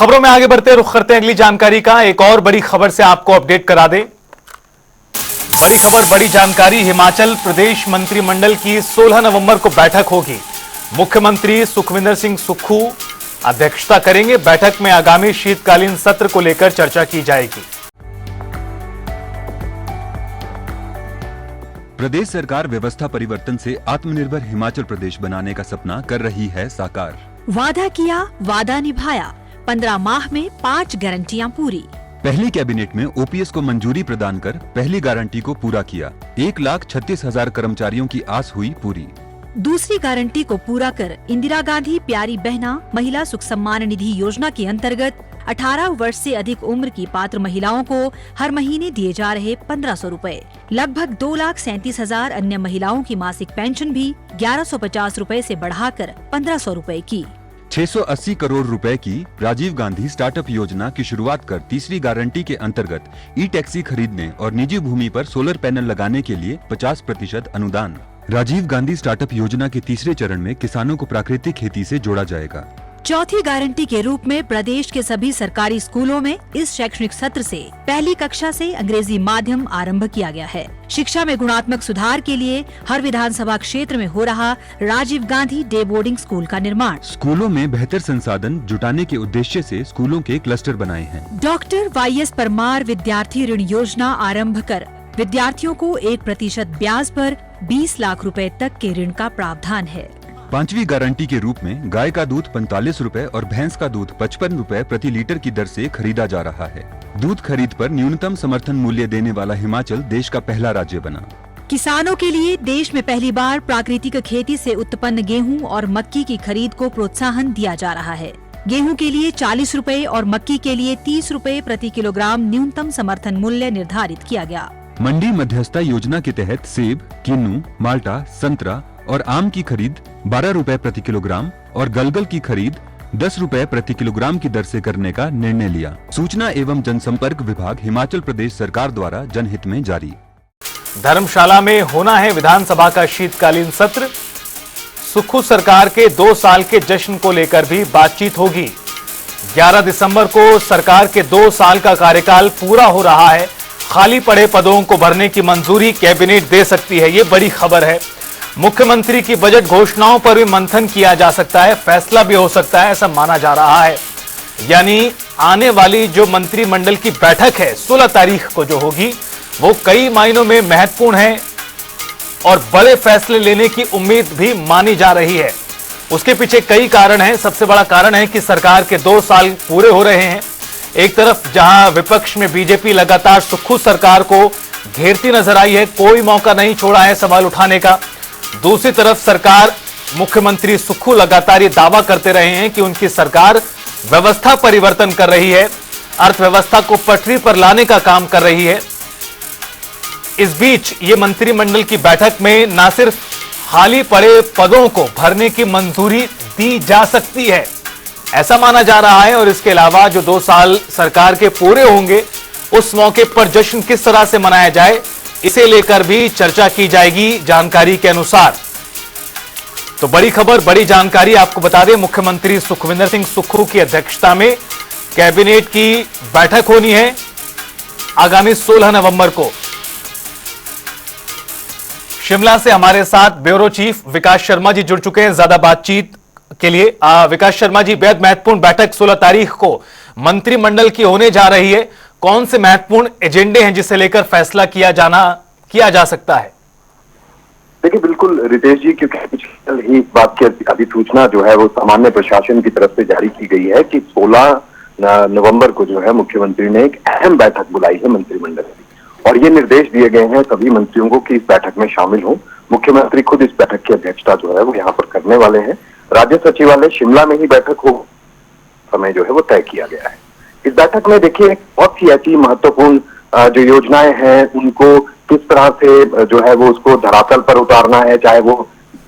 खबरों में आगे बढ़ते रुख करते हैं अगली जानकारी का। एक और बड़ी खबर से आपको अपडेट करा दें। बड़ी खबर, बड़ी जानकारी। हिमाचल प्रदेश मंत्रिमंडल की 16 नवंबर को बैठक होगी। मुख्यमंत्री सुखविंदर सिंह सुक्खू अध्यक्षता करेंगे। बैठक में आगामी शीतकालीन सत्र को लेकर चर्चा की जाएगी। प्रदेश सरकार व्यवस्था परिवर्तन से आत्मनिर्भर हिमाचल प्रदेश बनाने का सपना कर रही है साकार। वादा किया, वादा निभाया। 15 माह में 5 गारंटियां पूरी। पहली कैबिनेट में ओपीएस को मंजूरी प्रदान कर पहली गारंटी को पूरा किया। 1,36,000 कर्मचारियों की आस हुई पूरी। दूसरी गारंटी को पूरा कर इंदिरा गांधी प्यारी बहना महिला सुख सम्मान निधि योजना के अंतर्गत 18 वर्ष से अधिक उम्र की पात्र महिलाओं को हर महीने दिए जा रहे 1500 रुपए। लगभग 2,37,000 अन्य महिलाओं की मासिक पेंशन भी 1150 रुपए से बढ़ाकर 1500 रुपए की। 680 करोड़ रुपए की राजीव गांधी स्टार्टअप योजना की शुरुआत कर तीसरी गारंटी के अंतर्गत ई टैक्सी खरीदने और निजी भूमि पर सोलर पैनल लगाने के लिए 50% अनुदान। राजीव गांधी स्टार्टअप योजना के तीसरे चरण में किसानों को प्राकृतिक खेती से जोड़ा जाएगा। चौथी गारंटी के रूप में प्रदेश के सभी सरकारी स्कूलों में इस शैक्षणिक सत्र से पहली कक्षा से अंग्रेजी माध्यम आरंभ किया गया है। शिक्षा में गुणात्मक सुधार के लिए हर विधानसभा क्षेत्र में हो रहा Rajiv Gandhi day boarding school का निर्माण। स्कूलों में बेहतर संसाधन जुटाने के उद्देश्य से स्कूलों के क्लस्टर बनाए हैं। डॉक्टर YS परमार विद्यार्थी ऋण योजना आरंभ कर विद्यार्थियों को 1% ब्याज पर 20 लाख रुपए तक के ऋण का प्रावधान है। पांचवी गारंटी के रूप में गाय का दूध 45 रुपए और भैंस का दूध 55 रुपए प्रति लीटर की दर से खरीदा जा रहा है। दूध खरीद पर न्यूनतम समर्थन मूल्य देने वाला हिमाचल देश का पहला राज्य बना। किसानों के लिए देश में पहली बार प्राकृतिक खेती से उत्पन्न गेहूं और मक्की की खरीद को प्रोत्साहन दिया जा रहा है। गेहूं के लिए 40 रुपए और मक्की के लिए 30 रुपए प्रति किलोग्राम न्यूनतम समर्थन मूल्य निर्धारित किया गया। मंडी मध्यस्थता योजना के तहत सेब, किन्नू, माल्टा, संतरा और आम की खरीद 12 रुपए प्रति किलोग्राम और गलगल की खरीद 10 रुपए प्रति किलोग्राम की दर से करने का निर्णय लिया। सूचना एवं जनसंपर्क विभाग हिमाचल प्रदेश सरकार द्वारा जनहित में जारी। धर्मशाला में होना है विधानसभा का शीतकालीन सत्र। सुक्खू सरकार के 2 साल के जश्न को लेकर भी बातचीत होगी। 11 दिसंबर को सरकार के 2 साल का कार्यकाल पूरा हो रहा है। खाली पड़े पदों को भरने की मंजूरी कैबिनेट दे सकती है, ये बड़ी खबर है। मुख्यमंत्री की बजट घोषणाओं पर भी मंथन किया जा सकता है, फैसला भी हो सकता है, ऐसा माना जा रहा है। यानी आने वाली जो मंत्रिमंडल की बैठक है 16 तारीख को जो होगी, वो कई मायनों में महत्वपूर्ण है और बड़े फैसले लेने की उम्मीद भी मानी जा रही है। उसके पीछे कई कारण हैं। सबसे बड़ा कारण है कि सरकार के 2 साल पूरे हो रहे हैं। एक तरफ जहां विपक्ष में बीजेपी लगातार सुक्खू सरकार को घेरती नजर आई है, कोई मौका नहीं छोड़ा है सवाल उठाने का। दूसरी तरफ सरकार, मुख्यमंत्री सुक्खू लगातार ये दावा करते रहे हैं कि उनकी सरकार व्यवस्था परिवर्तन कर रही है, अर्थव्यवस्था को पटरी पर लाने का काम कर रही है। इस बीच ये मंत्रिमंडल की बैठक में न सिर्फ खाली पड़े पदों को भरने की मंजूरी दी जा सकती है, ऐसा माना जा रहा है, और इसके अलावा जो 2 साल सरकार के पूरे होंगे उस मौके पर जश्न किस तरह से मनाया जाए, इसे लेकर भी चर्चा की जाएगी जानकारी के अनुसार। तो बड़ी खबर, बड़ी जानकारी आपको बता दें, मुख्यमंत्री सुखविंदर सिंह सुक्खू की अध्यक्षता में कैबिनेट की बैठक होनी है आगामी 16 नवंबर को। शिमला से हमारे साथ ब्यूरो चीफ विकास शर्मा जी जुड़ चुके हैं ज्यादा बातचीत के लिए। विकास शर्मा जी, बेहद महत्वपूर्ण बैठक 16 तारीख को मंत्रिमंडल की होने जा रही है। कौन से महत्वपूर्ण एजेंडे हैं जिसे लेकर फैसला किया जा सकता है? देखिए, बिल्कुल रितेश जी, क्योंकि कल ही इस बात की अधिसूचना जो है वो सामान्य प्रशासन की तरफ से जारी की गई है कि 16 नवंबर को जो है मुख्यमंत्री ने एक अहम बैठक बुलाई है मंत्रिमंडल की, और ये निर्देश दिए गए हैं सभी मंत्रियों को कि इस बैठक में शामिल हो। मुख्यमंत्री खुद इस बैठक की अध्यक्षता जो है वो यहाँ पर करने वाले हैं। राज्य सचिवालय शिमला में ही बैठक हो, समय जो है वो तय किया गया है। इस बैठक में देखिए बहुत सी ऐसी महत्वपूर्ण जो योजनाएं हैं उनको किस तरह से जो है वो उसको धरातल पर उतारना है, चाहे वो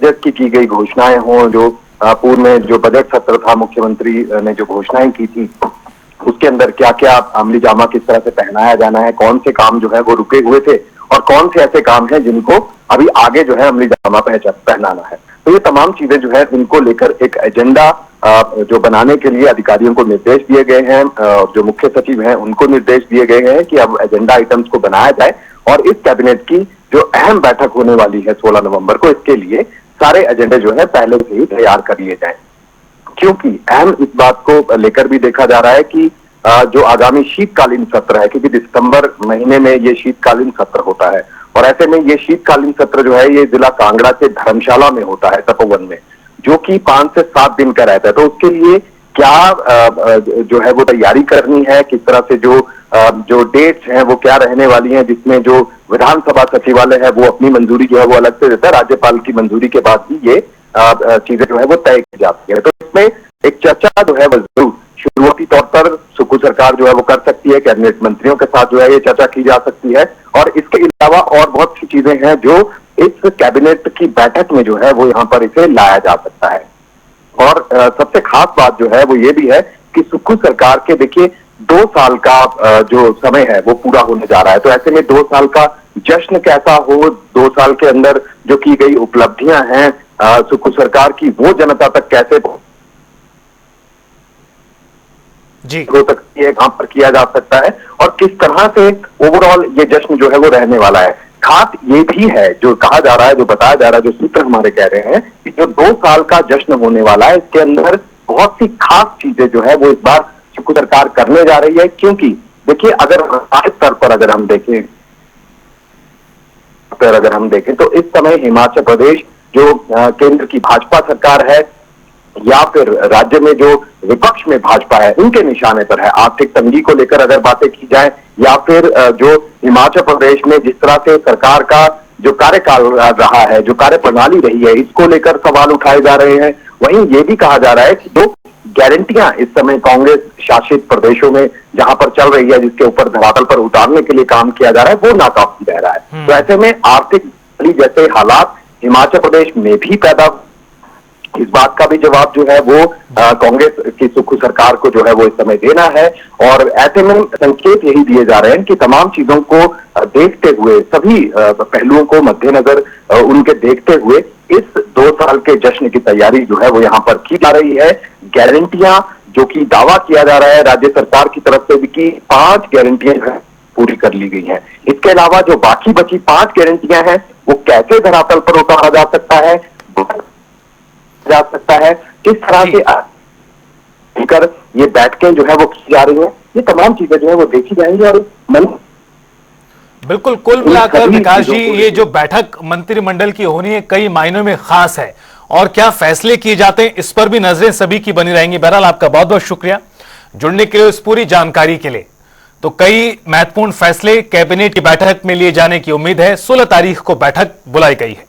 बजट की गई घोषणाएं हों, जो पूर्व में जो बजट सत्र था मुख्यमंत्री ने जो घोषणाएं की थी उसके अंदर क्या क्या अमली जामा किस तरह से पहनाया जाना है, कौन से काम जो है वो रुके हुए थे और कौन से ऐसे काम हैं जिनको अभी आगे जो है अमली जामा पहनाना है। तो ये तमाम चीजें जो है इनको लेकर एक एजेंडा जो बनाने के लिए अधिकारियों को निर्देश दिए गए हैं, जो मुख्य सचिव हैं उनको निर्देश दिए गए हैं कि अब एजेंडा आइटम्स को बनाया जाए और इस कैबिनेट की जो अहम बैठक होने वाली है 16 नवंबर को, इसके लिए सारे एजेंडे जो है पहले से ही तैयार कर लिए जाएं। क्योंकि अहम इस बात को लेकर भी देखा जा रहा है कि जो आगामी शीतकालीन सत्र है, क्योंकि दिसंबर महीने में ये शीतकालीन सत्र होता है और ऐसे में ये शीतकालीन सत्र जो है ये जिला कांगड़ा के धर्मशाला में होता है, तपोवन में, जो कि 5 से 7 दिन का रहता है। तो उसके लिए क्या जो है वो तैयारी करनी है, किस तरह से जो डेट्स हैं वो क्या रहने वाली हैं, जिसमें जो विधानसभा सचिवालय है वो अपनी मंजूरी जो है वो अलग से देता है, राज्यपाल की मंजूरी के बाद ही ये चीजें जो है वो तय की जाती है। तो इसमें एक चर्चा जो है वो जरूर शुरुआती तौर पर सुक्खू सरकार जो है वो कर सकती है, कैबिनेट मंत्रियों के साथ जो है ये चर्चा की जा सकती है और इसके अलावा और बहुत सी चीजें हैं जो इस कैबिनेट की बैठक में जो है वो यहाँ पर इसे लाया जा सकता है। और सबसे खास बात जो है वो ये भी है कि सुक्खू सरकार के देखिए 2 साल का जो समय है वो पूरा होने जा रहा है। तो ऐसे में 2 साल का जश्न कैसा हो, 2 साल के अंदर जो की गई उपलब्धियां हैं सुक्खू सरकार की, वो जनता तक कैसे जी हो सकती है, कहां पर किया जा सकता है और किस तरह से ओवरऑल ये जश्न जो है वो रहने वाला है। खास ये भी है जो कहा जा रहा है, जो बताया जा रहा है, जो सूत्र हमारे कह रहे हैं कि जो 2 साल का जश्न होने वाला है इसके अंदर बहुत सी खास चीजें जो है वो इस बार सुक्खू सरकार करने जा रही है। क्योंकि देखिए अगर राज्य स्तर पर अगर हम देखें तो इस समय हिमाचल प्रदेश जो केंद्र की भाजपा सरकार है या फिर राज्य में जो विपक्ष में भाजपा है उनके निशाने पर है। आर्थिक तंगी को लेकर अगर बातें की जाए या फिर जो हिमाचल प्रदेश में जिस तरह से सरकार का जो कार्यकाल रहा है, जो कार्य प्रणाली रही है, इसको लेकर सवाल उठाए जा रहे हैं। वहीं ये भी कहा जा रहा है कि जो गारंटियां इस समय कांग्रेस शासित प्रदेशों में जहां पर चल रही है, जिसके ऊपर धरातल पर उतारने के लिए काम किया जा रहा है, वो नाकाफी रह रहा है। तो ऐसे में आर्थिक जैसे हालात हिमाचल प्रदेश में भी पैदा, इस बात का भी जवाब जो है वो कांग्रेस की सुक्खू सरकार को जो है वो इस समय देना है। और ऐसे में संकेत यही दिए जा रहे हैं कि तमाम चीजों को देखते हुए, सभी पहलुओं को मद्देनजर उनके देखते हुए इस 2 साल के जश्न की तैयारी जो है वो यहाँ पर की जा रही है। गारंटियां जो कि दावा किया जा रहा है राज्य सरकार की तरफ से भी कि 5 गारंटियां पूरी कर ली गई हैं। इसके अलावा जो बाकी बची 5 गारंटियां हैं वो कैसे धरातल पर उतारा जा सकता है, किस तरह से लेकर ये बैठकें जो है वो की जा रही है, ये तमाम चीजें जो है वो देखी जाएंगी। और बिल्कुल कुल मिलाकर विकास जी ये जो बैठक मंत्रिमंडल की होनी है कई मायनों में खास है और क्या फैसले किए जाते हैं इस पर भी नजरें सभी की बनी रहेंगी। बहरहाल आपका बहुत बहुत शुक्रिया जुड़ने के लिए, इस पूरी जानकारी के लिए। तो कई महत्वपूर्ण फैसले कैबिनेट की बैठक में लिए जाने की उम्मीद है। 16 तारीख को बैठक बुलाई गई है।